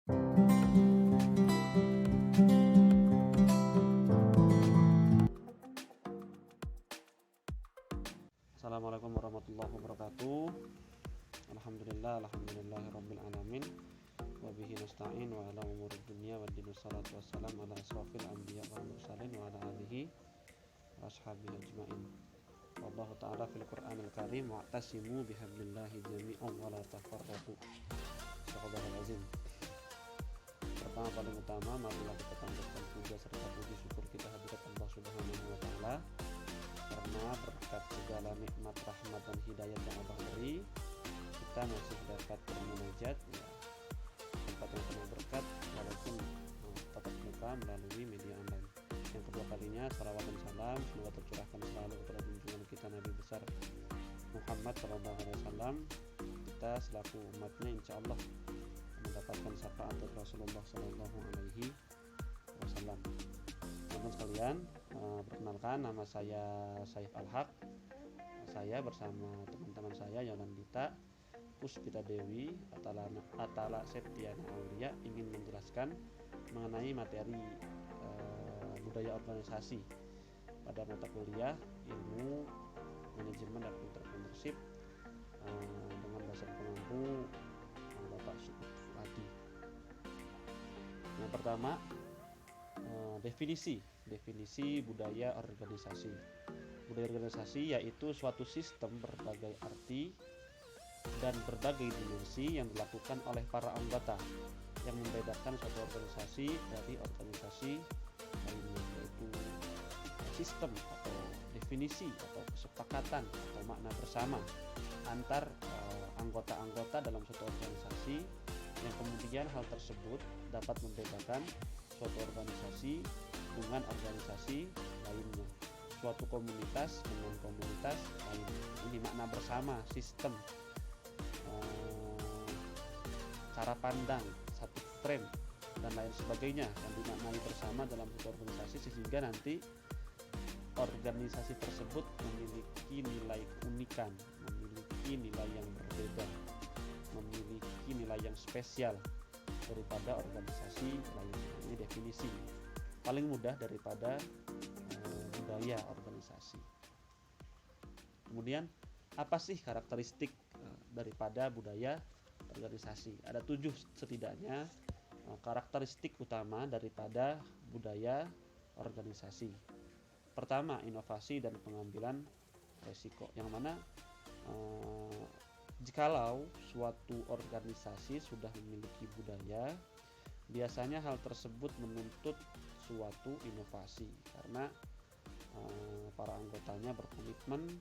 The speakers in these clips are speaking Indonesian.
Assalamualaikum warahmatullahi wabarakatuh. Alhamdulillahirabbil alamin. Wa bihi nasta'in wa ala umurid dunya waddin. Wassalatu wassalamu ala asrofil anbiya wal mursalin wa ala alihi wa ashabihi ajmain. Wallahu ta'ala fil Qur'anil Karim wa'tasimu bihablillahi jami'an wa la tafarraqu. Shadaqallahul azim. Pertama paling utama, marilah kita panjatkan puja serta puji syukur kita hadirat Allah Subhanahu wa taala, karena berkat segala nikmat, rahmat dan hidayah yang Allah beri, kita masih dapat bermunajat ya, tempat yang penuh berkat walaupun tatap muka melalui media online. Yang kedua kalinya, salawat dan salam semoga tercurahkan selalu kepada junjungan kita Nabi besar Muhammad SAW. Kita selaku umatnya insya Allah mendapatkan syafaat dari Rasulullah SAW. Teman-teman sekalian, perkenalkan, nama saya Saif Al-Haq. Saya bersama teman-teman saya Yolandita, Puspita Dewi, Atala Septiana Aulia ingin menjelaskan mengenai materi budaya organisasi pada mata kuliah ilmu manajemen dan entrepreneurship dengan dosen pengampu Bapak Suadi. Yang pertama, definisi budaya organisasi. Budaya organisasi yaitu suatu sistem berbagai arti dan berbagai dimensi yang dilakukan oleh para anggota yang membedakan suatu organisasi dari organisasi lainnya, yaitu sistem atau definisi atau kesepakatan atau makna bersama antar anggota-anggota dalam suatu organisasi, yang kemudian hal tersebut dapat membedakan suatu organisasi dengan organisasi lainnya, suatu komunitas dengan komunitas lainnya. Ini makna bersama, sistem, cara pandang, satu frame dan lain sebagainya yang dimaknai bersama dalam suatu organisasi, sehingga nanti organisasi tersebut memiliki nilai keunikan, memiliki nilai yang berbeda, memiliki nilai yang spesial daripada organisasi lainnya. Ini definisi paling mudah daripada budaya organisasi. Kemudian apa sih karakteristik daripada budaya organisasi? Ada 7 setidaknya karakteristik utama daripada budaya organisasi. Pertama, inovasi dan pengambilan resiko, yang mana jikalau suatu organisasi sudah memiliki budaya, biasanya hal tersebut menuntut suatu inovasi karena para anggotanya berkomitmen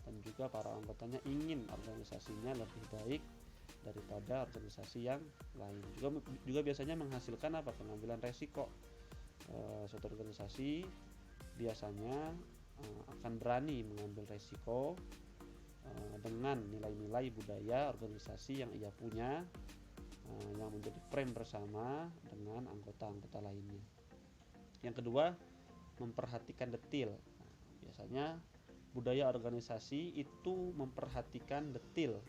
dan juga para anggotanya ingin organisasinya lebih baik daripada organisasi yang lain. Juga biasanya menghasilkan apa? Pengambilan resiko. Suatu organisasi biasanya akan berani mengambil resiko dengan nilai-nilai budaya organisasi yang ia punya, yang menjadi frame bersama dengan anggota-anggota lainnya. Yang kedua, memperhatikan detail. Biasanya budaya organisasi itu memperhatikan detail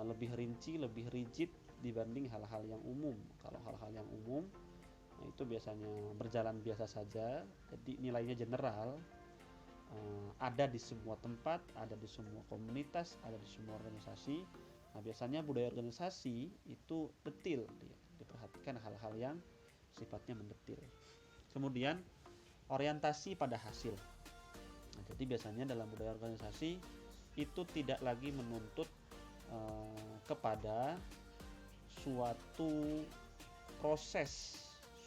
lebih rinci, lebih rigid dibanding hal-hal yang umum. Kalau hal-hal yang umum itu biasanya berjalan biasa saja, jadi nilainya general, ada di semua tempat, ada di semua komunitas, ada di semua organisasi. Nah, biasanya budaya organisasi itu detail, diperhatikan hal-hal yang sifatnya mendetil. Kemudian orientasi pada hasil. Nah, jadi biasanya dalam budaya organisasi itu tidak lagi menuntut kepada suatu proses,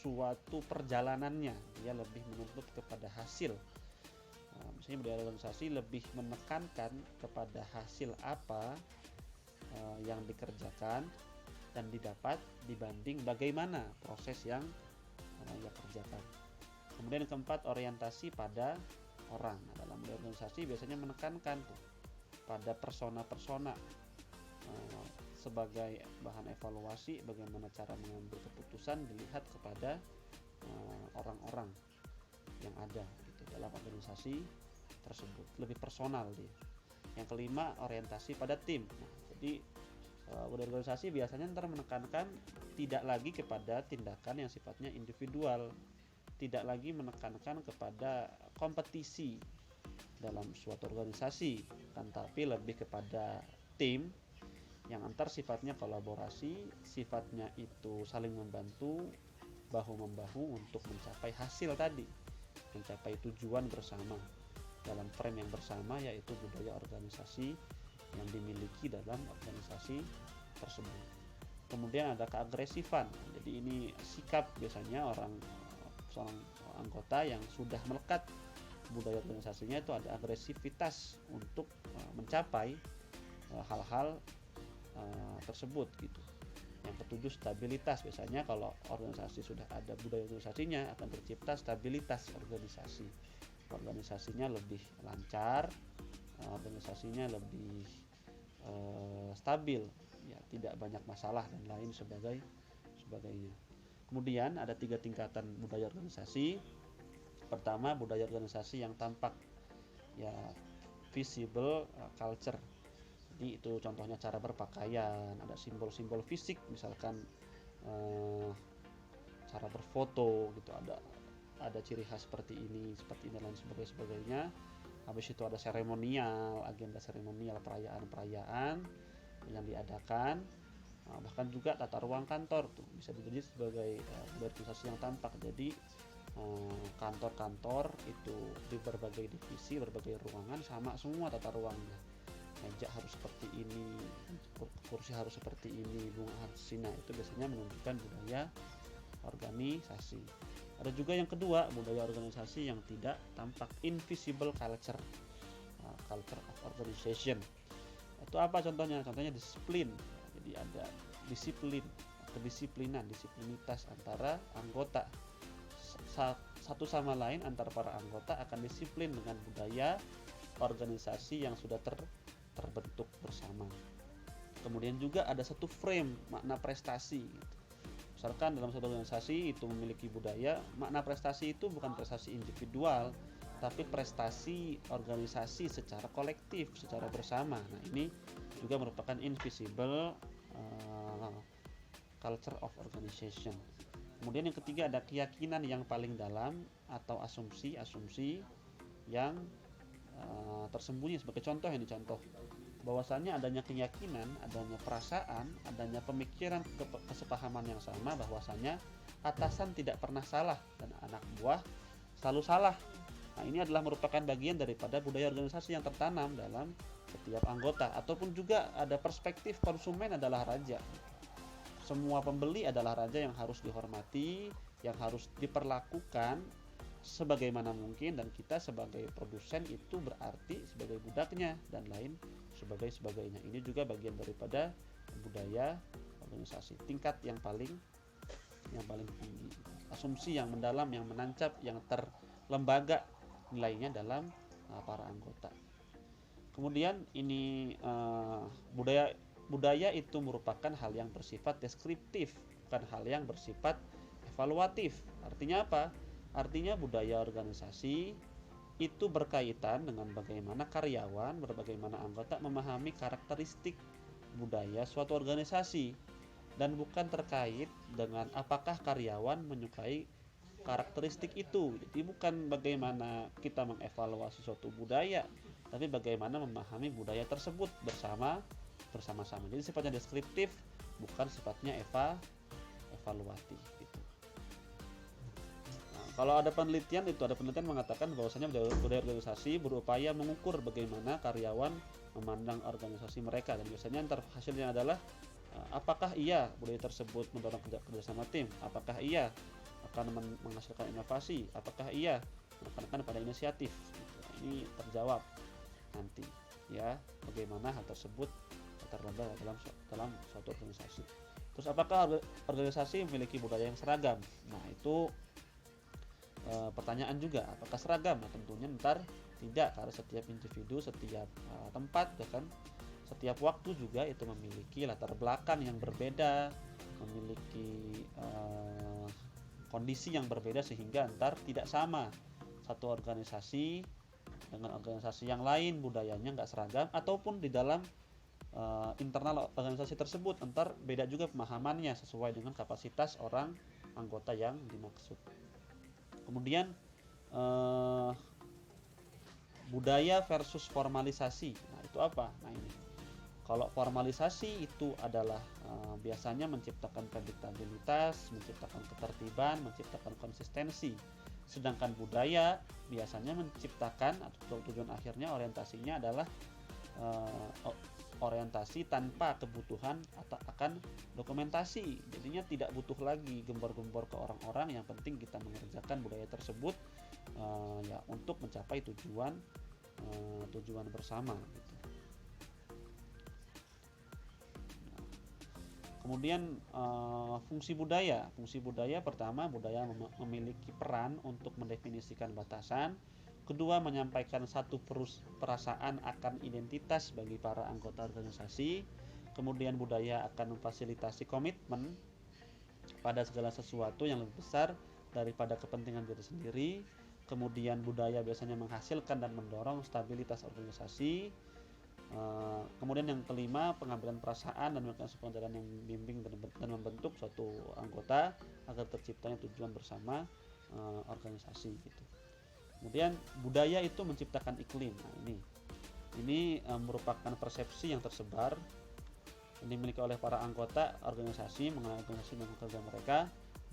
suatu perjalanannya, dia lebih menuntut kepada hasil. Misalnya budaya organisasi lebih menekankan kepada hasil apa yang dikerjakan dan didapat dibanding bagaimana proses yang ia kerjakan. Kemudian yang keempat, orientasi pada orang. Nah, dalam budaya organisasi biasanya menekankan pada persona-persona sebagai bahan evaluasi bagaimana cara mengambil keputusan dilihat kepada orang-orang yang ada gitu, dalam organisasi tersebut, lebih personal dia. Yang kelima, orientasi pada tim. Nah, jadi Budaya organisasi biasanya ntar menekankan tidak lagi kepada tindakan yang sifatnya individual, tidak lagi menekankan kepada kompetisi dalam suatu organisasi, kan, tapi lebih kepada tim yang antar sifatnya kolaborasi, sifatnya itu saling membantu, bahu-membahu untuk mencapai hasil tadi, mencapai tujuan bersama dalam frame yang bersama, yaitu budaya organisasi yang dimiliki dalam organisasi tersebut. Kemudian ada keagresifan, jadi ini sikap biasanya seorang anggota yang sudah melekat budaya organisasinya itu ada agresivitas untuk mencapai hal-hal tersebut gitu. Yang ketujuh stabilitas, biasanya kalau organisasi sudah ada budaya organisasinya akan tercipta stabilitas organisasinya lebih lancar, organisasinya lebih stabil, ya, tidak banyak masalah dan lain sebagainya. Kemudian ada 3 tingkatan budaya organisasi. Pertama, budaya organisasi yang tampak, ya, visible culture. Jadi itu contohnya cara berpakaian, ada simbol-simbol fisik, misalkan cara berfoto gitu, ada ciri khas seperti ini dan lain sebagainya. Habis itu ada seremonial, agenda seremonial, perayaan-perayaan yang diadakan. Bahkan juga tata ruang kantor tuh bisa dijadi sebagai organisasi yang tampak. Jadi kantor-kantor itu di berbagai divisi, berbagai ruangan sama semua tata ruangnya. Meja harus seperti ini, kursi harus seperti ini, bunga harus sini. Itu biasanya menunjukkan budaya organisasi. Ada juga yang kedua, budaya organisasi yang tidak tampak, invisible culture, culture of organization. Itu apa contohnya? Contohnya disiplin. Jadi ada disiplin, kedisiplinan, disiplinitas antara anggota. Satu sama lain antara para anggota akan disiplin dengan budaya organisasi yang sudah terbentuk bersama. Kemudian juga ada satu frame makna prestasi. Misalkan dalam satu organisasi itu memiliki budaya, makna prestasi itu bukan prestasi individual, tapi prestasi organisasi secara kolektif, secara bersama. Nah, ini juga merupakan invisible culture of organization. Kemudian yang ketiga ada keyakinan yang paling dalam atau asumsi yang tersembunyi. Sebagai contoh, ini contoh bahwasannya adanya keyakinan, adanya perasaan, adanya pemikiran, kesepahaman yang sama bahwasannya atasan tidak pernah salah dan anak buah selalu salah. Nah, ini adalah merupakan bagian daripada budaya organisasi yang tertanam dalam setiap anggota. Ataupun juga ada perspektif konsumen adalah raja. Semua pembeli adalah raja yang harus dihormati, yang harus diperlakukan sebagaimana mungkin, dan kita sebagai produsen itu berarti sebagai budaknya dan lain sebagainya. Ini juga bagian daripada budaya organisasi tingkat yang paling tinggi. Asumsi yang mendalam, yang menancap, yang terlembaga nilainya dalam para anggota. Kemudian ini budaya itu merupakan hal yang bersifat deskriptif, bukan hal yang bersifat evaluatif. Artinya apa? Artinya budaya organisasi itu berkaitan dengan bagaimana karyawan, bagaimana anggota memahami karakteristik budaya suatu organisasi, dan bukan terkait dengan apakah karyawan menyukai karakteristik itu. Jadi bukan bagaimana kita mengevaluasi suatu budaya, tapi bagaimana memahami budaya tersebut bersama-sama. Jadi sifatnya deskriptif, bukan sifatnya evaluatif gitu. Kalau ada penelitian mengatakan bahwasanya budaya organisasi berupaya mengukur bagaimana karyawan memandang organisasi mereka, dan biasanya hasilnya adalah apakah budaya tersebut mendorong kerjasama tim, apakah akan menghasilkan inovasi, apakah menekankan pada inisiatif. Ini terjawab nanti, ya, bagaimana hal tersebut terlambang dalam suatu organisasi. Terus apakah organisasi memiliki budaya yang seragam? Nah, itu pertanyaan juga, apakah seragam? Nah, tentunya tidak, karena setiap individu, setiap tempat, bahkan setiap waktu juga itu memiliki latar belakang yang berbeda, memiliki kondisi yang berbeda, sehingga tidak sama satu organisasi dengan organisasi yang lain budayanya nggak seragam, ataupun di dalam internal organisasi tersebut. Ntar beda juga pemahamannya sesuai dengan kapasitas orang anggota yang dimaksud. Kemudian budaya versus formalisasi. Nah, itu apa? Nah, ini. Kalau formalisasi itu adalah biasanya menciptakan predictabilitas, menciptakan ketertiban, menciptakan konsistensi. Sedangkan budaya biasanya menciptakan atau tujuan akhirnya orientasinya adalah orientasi tanpa kebutuhan atau akan dokumentasi. Jadinya tidak butuh lagi gembor-gembor ke orang-orang, yang penting kita mengerjakan budaya tersebut ya untuk mencapai tujuan bersama gitu. Kemudian fungsi budaya pertama, budaya memiliki peran untuk mendefinisikan batasan. Kedua, menyampaikan satu perasaan akan identitas bagi para anggota organisasi. Kemudian budaya akan memfasilitasi komitmen pada segala sesuatu yang lebih besar daripada kepentingan diri sendiri. Kemudian budaya biasanya menghasilkan dan mendorong stabilitas organisasi. Kemudian yang kelima, pengambilan perasaan dan mekanisme pengendalian yang membimbing dan membentuk suatu anggota agar terciptanya tujuan bersama organisasi gitu. Kemudian budaya itu menciptakan iklim. Nah, ini merupakan persepsi yang tersebar yang dimiliki oleh para anggota organisasi mengenai organisasi dan kerja mereka,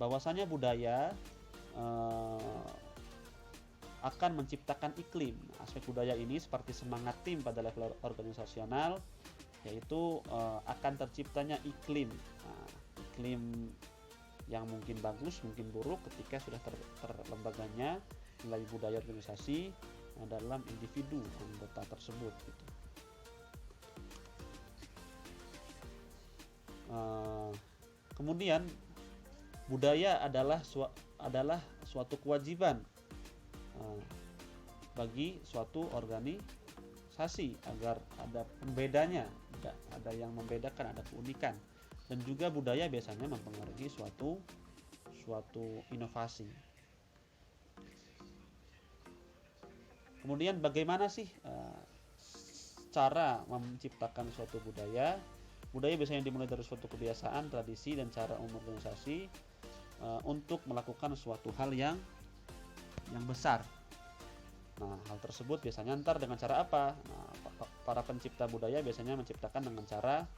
bahwasanya budaya akan menciptakan iklim. Aspek budaya ini seperti semangat tim pada level organisasional, yaitu akan terciptanya iklim. Nah, iklim yang mungkin bagus, mungkin buruk ketika sudah terlembaganya nilai budaya organisasi dalam individu anggota tersebut gitu. Kemudian budaya adalah suatu kewajiban bagi suatu organisasi agar ada pembedanya, ada yang membedakan, ada keunikan. Dan juga budaya biasanya mempengaruhi suatu inovasi. Kemudian bagaimana sih cara menciptakan suatu budaya? Budaya biasanya dimulai dari suatu kebiasaan, tradisi, dan cara umum organisasi untuk melakukan suatu hal yang besar. Nah, hal tersebut biasanya ntar dengan cara apa? Nah, para pencipta budaya biasanya menciptakan dengan cara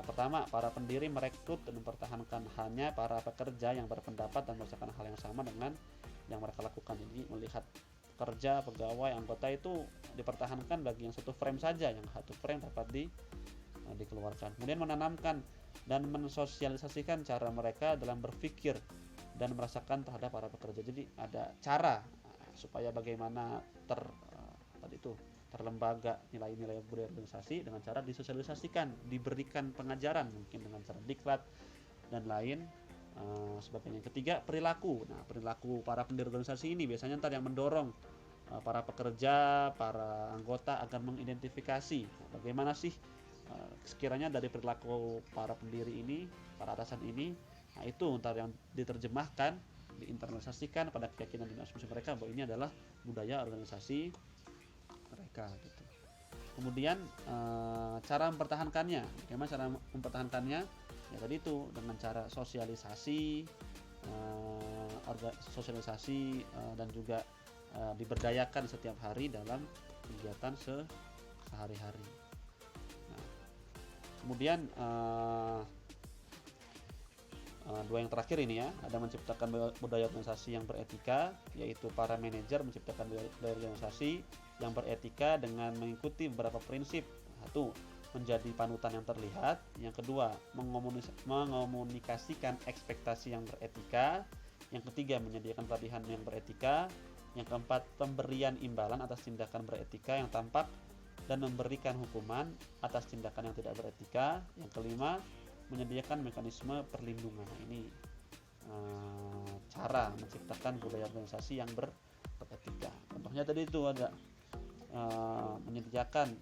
pertama, para pendiri merekrut dan mempertahankan hanya para pekerja yang berpendapat dan merasakan hal yang sama dengan yang mereka lakukan. Jadi melihat kerja, pegawai, anggota itu dipertahankan bagi yang satu frame saja, yang satu frame dapat dikeluarkan. Kemudian menanamkan dan mensosialisasikan cara mereka dalam berpikir dan merasakan terhadap para pekerja. Jadi ada cara supaya bagaimana terlembaga nilai-nilai budaya organisasi dengan cara disosialisasikan, diberikan pengajaran mungkin dengan cara diklat dan lain sebagainya. Ketiga, perilaku. Nah, perilaku para pendiri organisasi ini biasanya ntar yang mendorong para pekerja, para anggota agar mengidentifikasi bagaimana sih sekiranya dari perilaku para pendiri ini, para atasan ini. Nah, itu ntar yang diterjemahkan, diinternalisasikan pada keyakinan dan asumsi mereka bahwa ini adalah budaya organisasi mereka gitu. Kemudian cara mempertahankannya. Bagaimana cara mempertahankannya? Ya tadi itu dengan cara sosialisasi, dan juga diberdayakan setiap hari dalam kegiatan sehari-hari. Nah, kemudian dua yang terakhir ini ya, ada menciptakan budaya organisasi yang beretika, yaitu para manajer menciptakan budaya organisasi yang beretika dengan mengikuti beberapa prinsip. Satu, menjadi panutan yang terlihat. Yang kedua, mengomunikasikan ekspektasi yang beretika. Yang ketiga, menyediakan pelatihan yang beretika. Yang keempat, pemberian imbalan atas tindakan beretika yang tampak dan memberikan hukuman atas tindakan yang tidak beretika. Yang kelima, menyediakan mekanisme perlindungan. Nah, ini cara menciptakan budaya organisasi yang beretika. Contohnya tadi itu ada menyediakan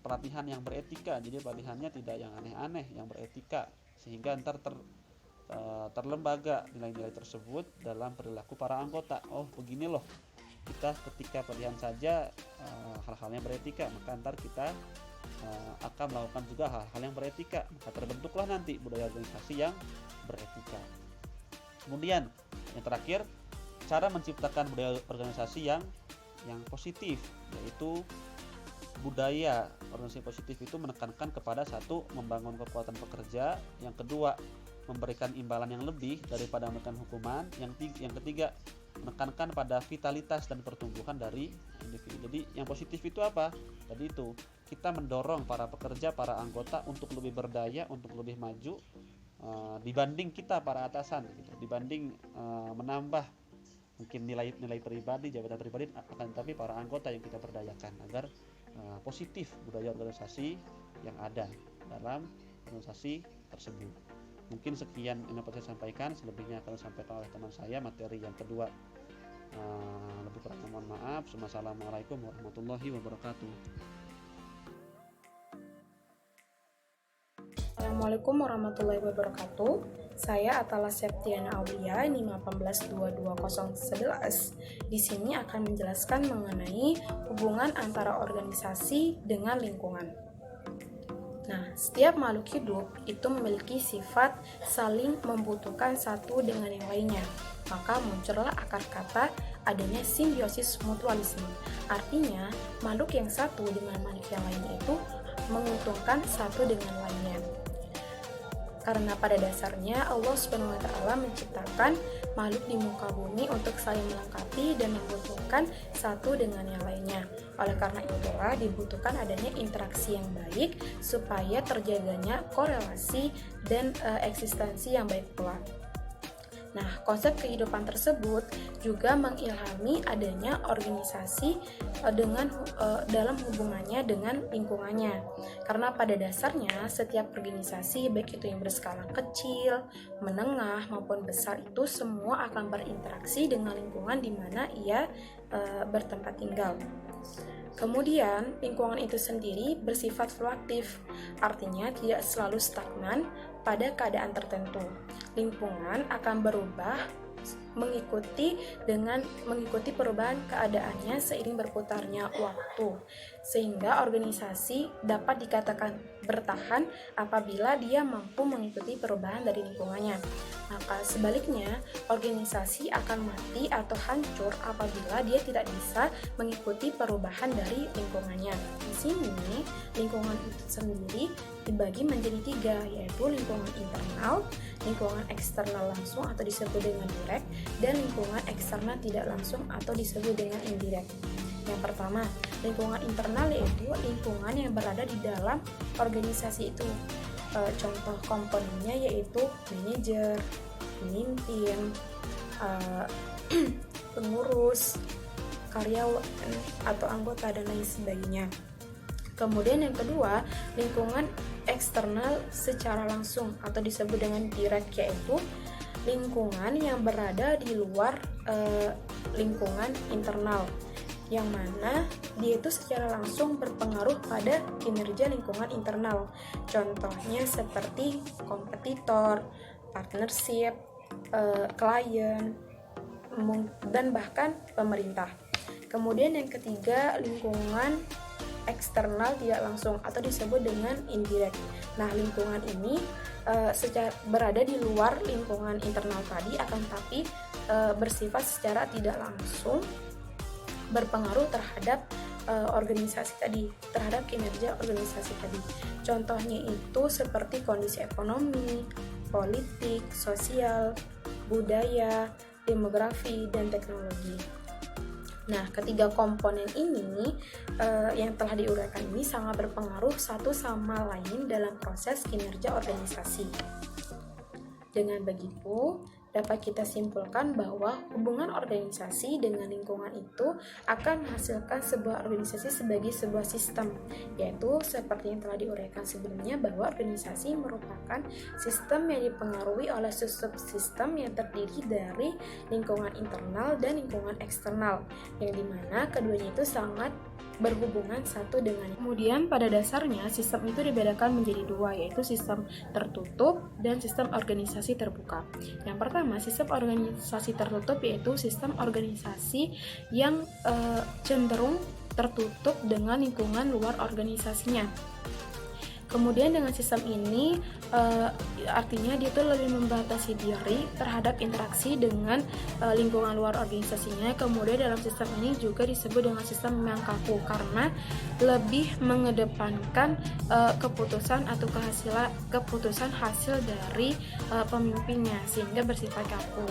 pelatihan yang beretika. Jadi pelatihannya tidak yang aneh-aneh, yang beretika, sehingga ntar terlembaga nilai-nilai tersebut dalam perilaku para anggota. Oh, begini loh, kita ketika pelatihan saja hal-halnya beretika, maka ntar kita akan melakukan juga hal-hal yang beretika, maka terbentuklah nanti budaya organisasi yang beretika. Kemudian yang terakhir, cara menciptakan budaya organisasi yang positif, yaitu budaya organisasi positif itu menekankan kepada satu, membangun kekuatan pekerja, yang kedua, memberikan imbalan yang lebih daripada memberikan hukuman, yang ketiga, menekankan pada vitalitas dan pertumbuhan dari individu. Jadi yang positif itu apa? Tadi itu kita mendorong para pekerja, para anggota untuk lebih berdaya, untuk lebih maju dibanding kita para atasan, gitu. Dibanding menambah mungkin nilai pribadi, jabatan pribadi, akan tetapi para anggota yang kita berdayakan agar positif budaya organisasi yang ada dalam organisasi tersebut. Mungkin sekian yang dapat saya sampaikan, selebihnya akan disampaikan oleh teman saya materi yang kedua. Lebih kurang mohon maaf. Wassalamualaikum warahmatullahi wabarakatuh. Assalamualaikum warahmatullahi wabarakatuh. Saya Atala Septiana Aulia, NIM 1822011. Di sini akan menjelaskan mengenai hubungan antara organisasi dengan lingkungan. Nah, setiap makhluk hidup itu memiliki sifat saling membutuhkan satu dengan yang lainnya. Maka muncullah akar kata adanya simbiosis mutualisme. Artinya, makhluk yang satu dengan makhluk yang lainnya itu menguntungkan satu dengan lainnya. Karena pada dasarnya Allah SWT menciptakan makhluk di muka bumi untuk saling melengkapi dan membutuhkan satu dengan yang lainnya. Oleh karena itulah dibutuhkan adanya interaksi yang baik supaya terjaganya korelasi dan eksistensi yang baik pula. Nah, konsep kehidupan tersebut juga mengilhami adanya organisasi dalam hubungannya dengan lingkungannya. Karena pada dasarnya setiap organisasi, baik itu yang berskala kecil, menengah maupun besar, itu semua akan berinteraksi dengan lingkungan di mana ia bertempat tinggal. Kemudian, lingkungan itu sendiri bersifat fluktuatif, artinya tidak selalu stagnan pada keadaan tertentu. Lingkungan akan berubah mengikuti perubahan keadaannya seiring berputarnya waktu, sehingga organisasi dapat dikatakan bertahan apabila dia mampu mengikuti perubahan dari lingkungannya. Maka sebaliknya, organisasi akan mati atau hancur apabila dia tidak bisa mengikuti perubahan dari lingkungannya. Di sini, lingkungan itu sendiri dibagi menjadi 3, yaitu lingkungan internal, lingkungan eksternal langsung atau disebut dengan direct, dan lingkungan eksternal tidak langsung atau disebut dengan indirect. Yang pertama, lingkungan internal yaitu lingkungan yang berada di dalam organisasi itu. Contoh komponennya yaitu manajer, pemimpin, pengurus, karyawan atau anggota dan lain sebagainya. Kemudian yang kedua, lingkungan eksternal secara langsung atau disebut dengan direct, yaitu lingkungan yang berada di luar lingkungan internal, yang mana dia itu secara langsung berpengaruh pada kinerja lingkungan internal. Contohnya seperti kompetitor, partnership, klien, dan bahkan pemerintah. Kemudian yang ketiga, lingkungan eksternal tidak langsung atau disebut dengan indirect. Nah, lingkungan ini berada di luar lingkungan internal tadi, akan tapi bersifat secara tidak langsung berpengaruh terhadap organisasi tadi, terhadap kinerja organisasi tadi. Contohnya itu seperti kondisi ekonomi, politik, sosial, budaya, demografi, dan teknologi. Nah, ketiga komponen ini yang telah diuraikan ini sangat berpengaruh satu sama lain dalam proses kinerja organisasi. Dengan begitu, dapat kita simpulkan bahwa hubungan organisasi dengan lingkungan itu akan menghasilkan sebuah organisasi sebagai sebuah sistem, yaitu seperti yang telah diuraikan sebelumnya bahwa organisasi merupakan sistem yang dipengaruhi oleh subsistem yang terdiri dari lingkungan internal dan lingkungan eksternal, yang dimana keduanya itu sangat berhubungan satu dengan. Kemudian pada dasarnya sistem itu dibedakan menjadi 2, yaitu sistem tertutup dan sistem organisasi terbuka. Yang pertama, sistem organisasi tertutup yaitu sistem organisasi yang cenderung tertutup dengan lingkungan luar organisasinya. Kemudian dengan sistem ini artinya dia tuh lebih membatasi diri terhadap interaksi dengan lingkungan luar organisasinya. Kemudian dalam sistem ini juga disebut dengan sistem yang kaku karena lebih mengedepankan keputusan atau keputusan hasil dari pemimpinnya sehingga bersifat kaku.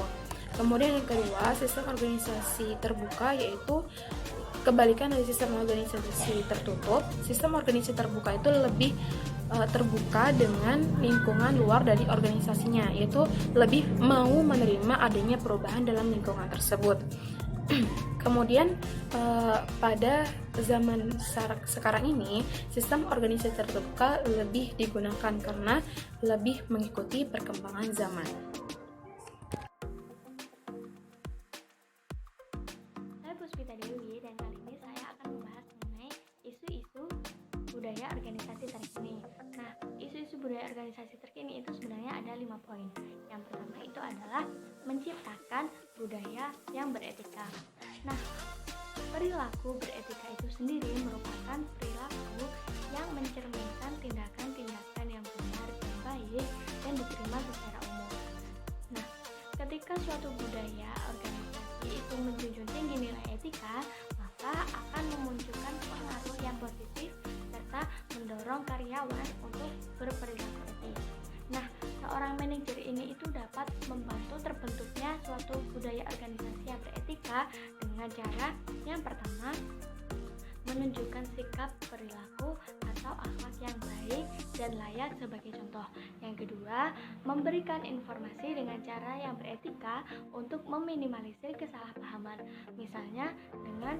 Kemudian yang kedua, sistem organisasi terbuka yaitu kebalikan dari sistem organisasi tertutup. Sistem organisasi terbuka itu lebih terbuka dengan lingkungan luar dari organisasinya, yaitu lebih mau menerima adanya perubahan dalam lingkungan tersebut. Kemudian pada zaman sekarang ini sistem organisasi terbuka lebih digunakan karena lebih mengikuti perkembangan zaman. Saya Puspita Dewi dan kali ini saya akan membahas mengenai isu-isu budaya organisasi terkini. Nah, isu-isu budaya organisasi terkini itu sebenarnya ada 5 poin. Yang pertama itu adalah menciptakan budaya yang beretika. Nah, perilaku beretika itu sendiri merupakan perilaku yang mencerminkan tindakan-tindakan yang benar dan baik dan diterima secara umum. Nah, ketika suatu budaya organisasi itu menjunjung tinggi nilai etika, maka akan memunculkan pengaruh yang positif serta mendorong karyawan untuk berperilaku etis. Nah, seorang manajer ini itu dapat membantu terbentuknya suatu budaya organisasi yang beretika dengan cara yang pertama, menunjukkan sikap perilaku atau akhlak yang baik dan layak sebagai contoh. Yang kedua, memberikan informasi dengan cara yang beretika untuk meminimalisir kesalahpahaman, misalnya dengan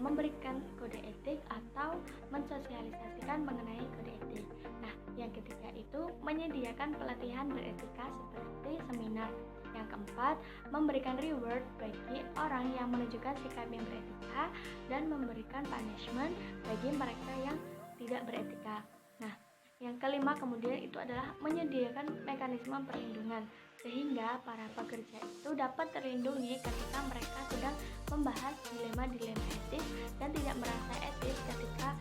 memberikan kode etik atau mensosialisasikan mengenai kode etik. Nah, yang ketiga itu menyediakan pelatihan beretika seperti seminar. Yang keempat, memberikan reward bagi orang yang menunjukkan sikap yang beretika dan memberikan punishment bagi mereka yang tidak beretika. Nah, yang kelima kemudian itu adalah menyediakan mekanisme perlindungan sehingga para pekerja itu dapat terlindungi ketika mereka sedang membahas dilema-dilema etis dan tidak merasa etis ketika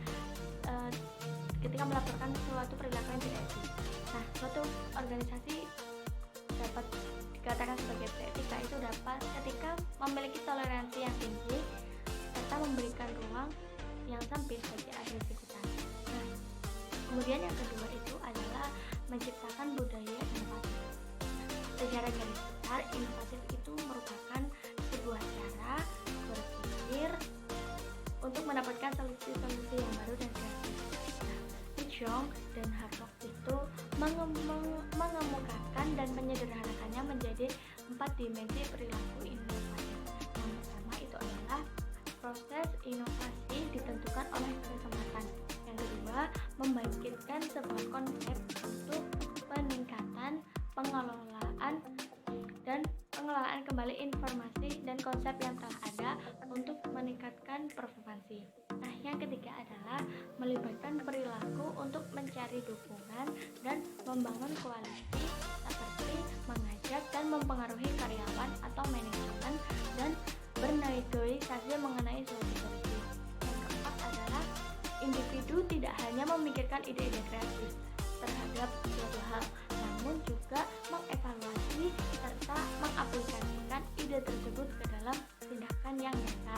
melaporkan suatu perilaku yang tidak etis. Nah, suatu organisasi dapat dikatakan sebagai beretika itu dapat ketika memiliki toleransi yang tinggi serta memberikan ruang yang sempit bagi agresivitas. Nah, kemudian yang kedua itu adalah menciptakan budaya inovatif. Secara garis besar, inovatif itu merupakan sebuah cara berpikir untuk mendapatkan solusi-solusi yang baru dan kreatif. Nah, Jong dan Harlock itu mengemukakan dan menyederhanakannya menjadi 4 dimensi perilaku inovatif. Yang pertama itu adalah proses inovasi ditentukan oleh kesempatan. Yang kedua, membangkitkan sebuah konsep untuk peningkatan pengelolaan kembali informasi dan konsep yang telah ada untuk meningkatkan performansi. Nah, yang ketiga adalah melibatkan perilaku untuk mencari dukungan dan membangun koalisi seperti mengajak dan mempengaruhi karyawan atau manajemen dan bernegosiasi mengenai solusi-solusi. Yang keempat adalah individu tidak hanya memikirkan ide-ide kreatif terhadap suatu hal, namun juga mengevaluasi serta mengaplikasikan ide tersebut ke dalam tindakan yang nyata.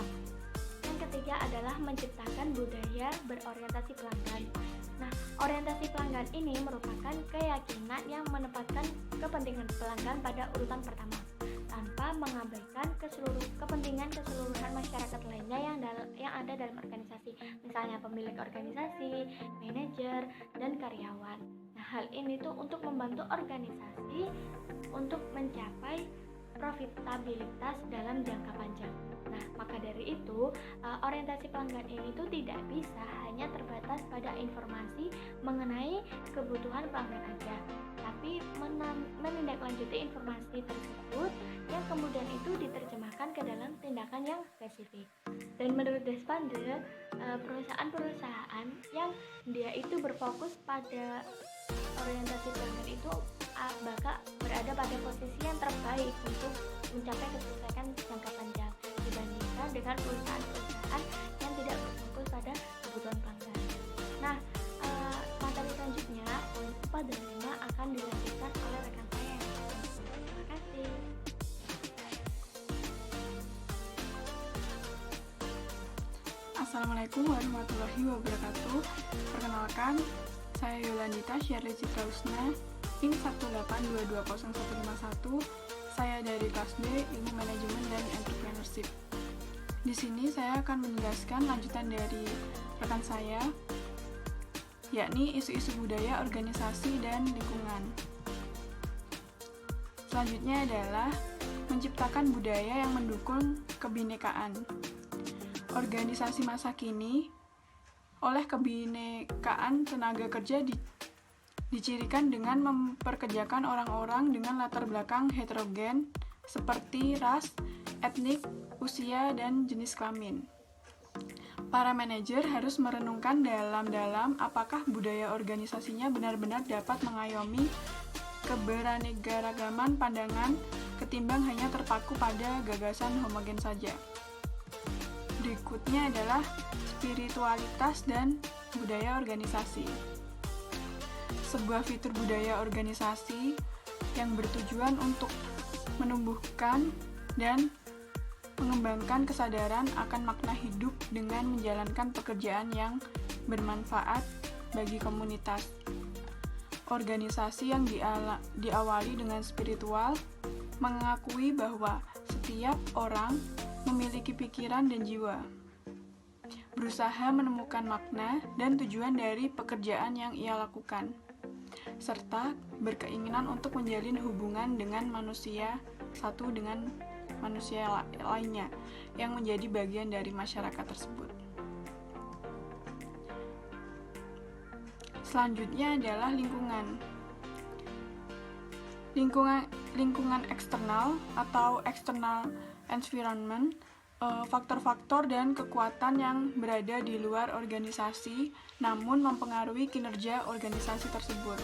Yang ketiga adalah menciptakan budaya berorientasi pelanggan. Nah, orientasi pelanggan ini merupakan keyakinan yang menempatkan kepentingan pelanggan pada urutan pertama, tanpa mengabaikan kepentingan keseluruhan masyarakat lainnya yang ada dalam organisasi, misalnya pemilik organisasi, manajer, dan karyawan. Nah, hal ini tuh untuk membantu organisasi untuk mencapai profitabilitas dalam jangka panjang. Nah, maka dari itu, orientasi pelanggan ini tuh tidak bisa hanya terbatas pada informasi mengenai kebutuhan pelanggan aja, tapi menindaklanjuti informasi tersebut yang kemudian itu diterjemahkan ke dalam tindakan yang spesifik. Dan menurut Despande, perusahaan-perusahaan yang dia itu berfokus pada orientasi pelanggan itu bakal berada pada posisi yang terbaik untuk mencapai kesuksesan jangka panjang dibandingkan dengan perusahaan-perusahaan yang tidak berfokus fokus pada kebutuhan pelanggan. Nah, materi selanjutnya poin 4 dan 5 akan dilanjutkan oleh rekan saya. Terima kasih. Assalamualaikum warahmatullahi wabarakatuh. Perkenalkan, saya Yolandita Syarli Citrausna, NIM 1822051. Saya dari kelas B, Ilmu Manajemen dan Entrepreneurship. Di sini saya akan menjelaskan lanjutan dari rekan saya, yakni isu-isu budaya, organisasi, dan lingkungan. Selanjutnya adalah menciptakan budaya yang mendukung kebinekaan. Organisasi masa kini oleh kebinekaan tenaga kerja dicirikan dengan memperkerjakan orang-orang dengan latar belakang heterogen seperti ras, etnik, usia, dan jenis kelamin. Para manajer harus merenungkan dalam-dalam apakah budaya organisasinya benar-benar dapat mengayomi keberaneka-ragaman pandangan ketimbang hanya terpaku pada gagasan homogen saja. Berikutnya adalah spiritualitas dan budaya organisasi. Sebuah fitur budaya organisasi yang bertujuan untuk menumbuhkan dan mengembangkan kesadaran akan makna hidup dengan menjalankan pekerjaan yang bermanfaat bagi komunitas. Organisasi yang diawali dengan spiritual mengakui bahwa setiap orang memiliki pikiran dan jiwa, berusaha menemukan makna dan tujuan dari pekerjaan yang ia lakukan, serta berkeinginan untuk menjalin hubungan dengan manusia satu dengan manusia lainnya yang menjadi bagian dari masyarakat tersebut. Selanjutnya adalah lingkungan. Lingkungan eksternal atau external environment, faktor-faktor dan kekuatan yang berada di luar organisasi namun mempengaruhi kinerja organisasi tersebut.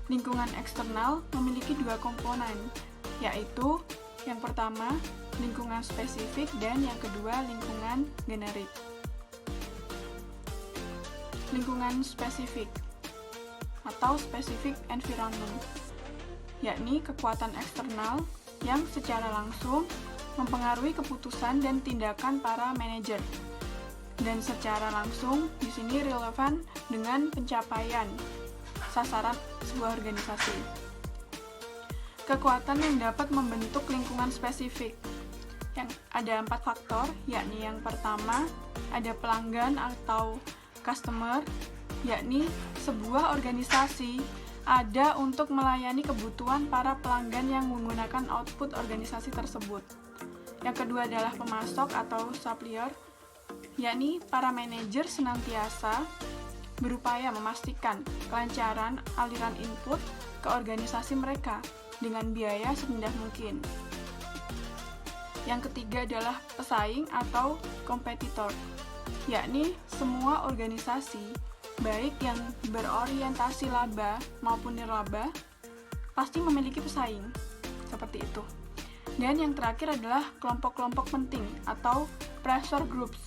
Lingkungan eksternal memiliki dua komponen, yaitu yang pertama lingkungan spesifik dan yang kedua lingkungan generik. Lingkungan spesifik atau specific environment, yakni kekuatan eksternal yang secara langsung mempengaruhi keputusan dan tindakan para manajer, dan secara langsung di sini relevan dengan pencapaian sasaran sebuah organisasi. Kekuatan yang dapat membentuk lingkungan spesifik yang ada 4 faktor, yakni yang pertama ada pelanggan atau customer, yakni sebuah organisasi ada untuk melayani kebutuhan para pelanggan yang menggunakan output organisasi tersebut. Yang kedua adalah pemasok atau supplier, yakni para manajer senantiasa berupaya memastikan kelancaran aliran input ke organisasi mereka dengan biaya serendah mungkin. Yang ketiga adalah pesaing atau kompetitor, yakni semua organisasi baik yang berorientasi laba maupun nirlaba pasti memiliki pesaing, seperti itu. Dan yang terakhir adalah kelompok-kelompok penting atau pressure groups,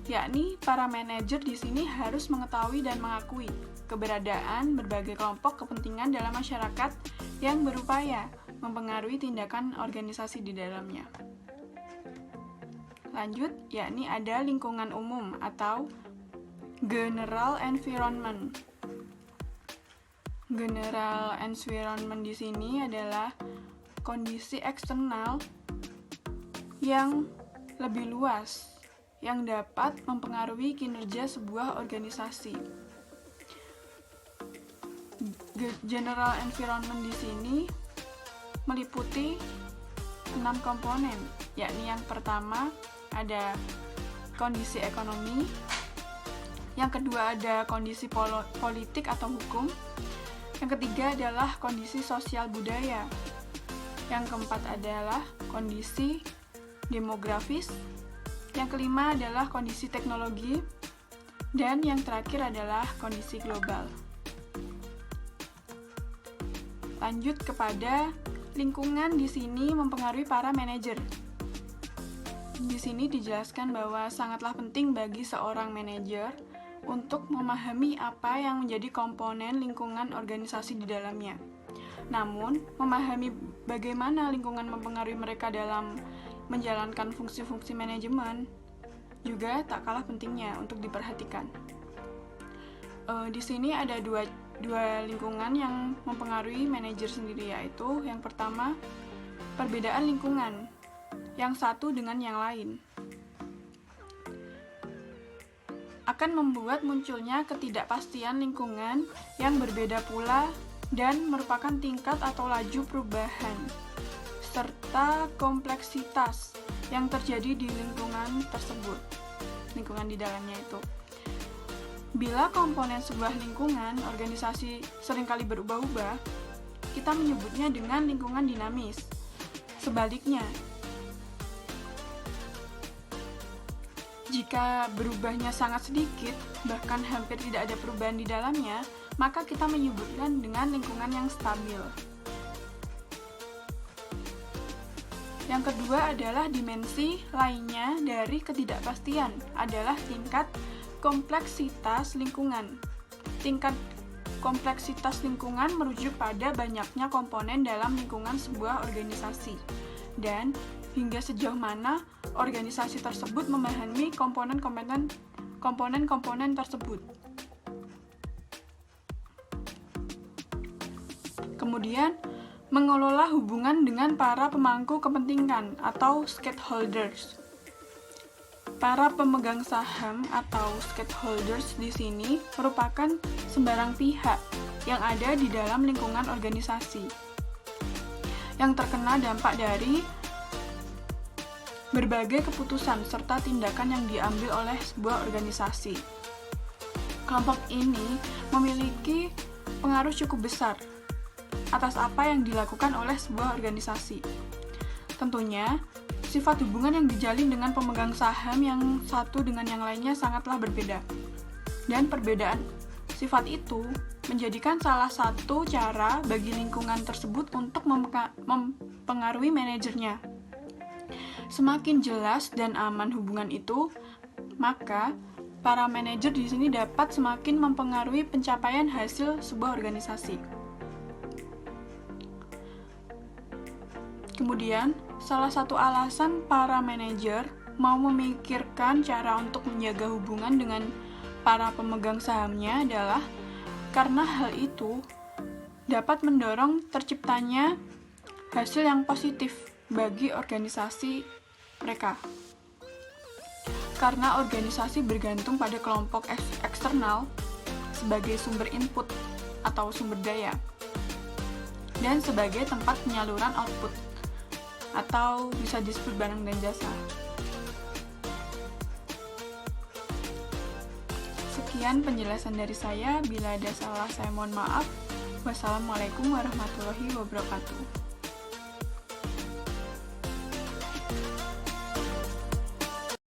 yakni para manajer di sini harus mengetahui dan mengakui keberadaan berbagai kelompok kepentingan dalam masyarakat yang berupaya mempengaruhi tindakan organisasi di dalamnya. Lanjut, yakni ada lingkungan umum atau general environment. General environment di sini adalah kondisi eksternal yang lebih luas yang dapat mempengaruhi kinerja sebuah organisasi. General environment di sini meliputi 6 komponen, yakni yang pertama ada kondisi ekonomi, yang kedua ada kondisi politik atau hukum, yang ketiga adalah kondisi sosial budaya, yang keempat adalah kondisi demografis, yang kelima adalah kondisi teknologi, dan yang terakhir adalah kondisi global. Lanjut kepada lingkungan di sini mempengaruhi para manajer. di sini dijelaskan bahwa sangatlah penting bagi seorang manajer untuk memahami apa yang menjadi komponen lingkungan organisasi di dalamnya. Namun, memahami bagaimana lingkungan mempengaruhi mereka dalam menjalankan fungsi-fungsi manajemen juga tak kalah pentingnya untuk diperhatikan. Di sini ada dua lingkungan yang mempengaruhi manajer sendiri, yaitu yang pertama, perbedaan lingkungan yang satu dengan yang lain akan membuat munculnya ketidakpastian lingkungan yang berbeda pula dan merupakan tingkat atau laju perubahan serta kompleksitas yang terjadi di lingkungan tersebut, lingkungan di dalamnya itu. Bila komponen sebuah lingkungan organisasi seringkali berubah-ubah, kita menyebutnya dengan lingkungan dinamis. Sebaliknya, jika berubahnya sangat sedikit, bahkan hampir tidak ada perubahan di dalamnya, maka kita menyebutkan dengan lingkungan yang stabil. Yang kedua adalah dimensi lainnya dari ketidakpastian, adalah tingkat kompleksitas lingkungan. Tingkat kompleksitas lingkungan merujuk pada banyaknya komponen dalam lingkungan sebuah organisasi, dan hingga sejauh mana organisasi tersebut memahami komponen-komponen tersebut. Kemudian, mengelola hubungan dengan para pemangku kepentingan atau stakeholders. Para pemegang saham atau stakeholders di sini merupakan sembarang pihak yang ada di dalam lingkungan organisasi yang terkena dampak dari berbagai keputusan serta tindakan yang diambil oleh sebuah organisasi. Kelompok ini memiliki pengaruh cukup besar atas apa yang dilakukan oleh sebuah organisasi. Tentunya, sifat hubungan yang dijalin dengan pemegang saham yang satu dengan yang lainnya sangatlah berbeda. Dan perbedaan sifat itu menjadikan salah satu cara bagi lingkungan tersebut untuk mempengaruhi manajernya. Semakin jelas dan aman hubungan itu, maka para manajer di sini dapat semakin mempengaruhi pencapaian hasil sebuah organisasi. Kemudian, salah satu alasan para manajer mau memikirkan cara untuk menjaga hubungan dengan para pemegang sahamnya adalah karena hal itu dapat mendorong terciptanya hasil yang positif bagi organisasi mereka. Karena organisasi bergantung pada kelompok eksternal sebagai sumber input atau sumber daya dan sebagai tempat penyaluran output atau bisa disebut barang dan jasa. Sekian penjelasan dari saya. Bila ada salah, saya mohon maaf. Wassalamualaikum warahmatullahi wabarakatuh.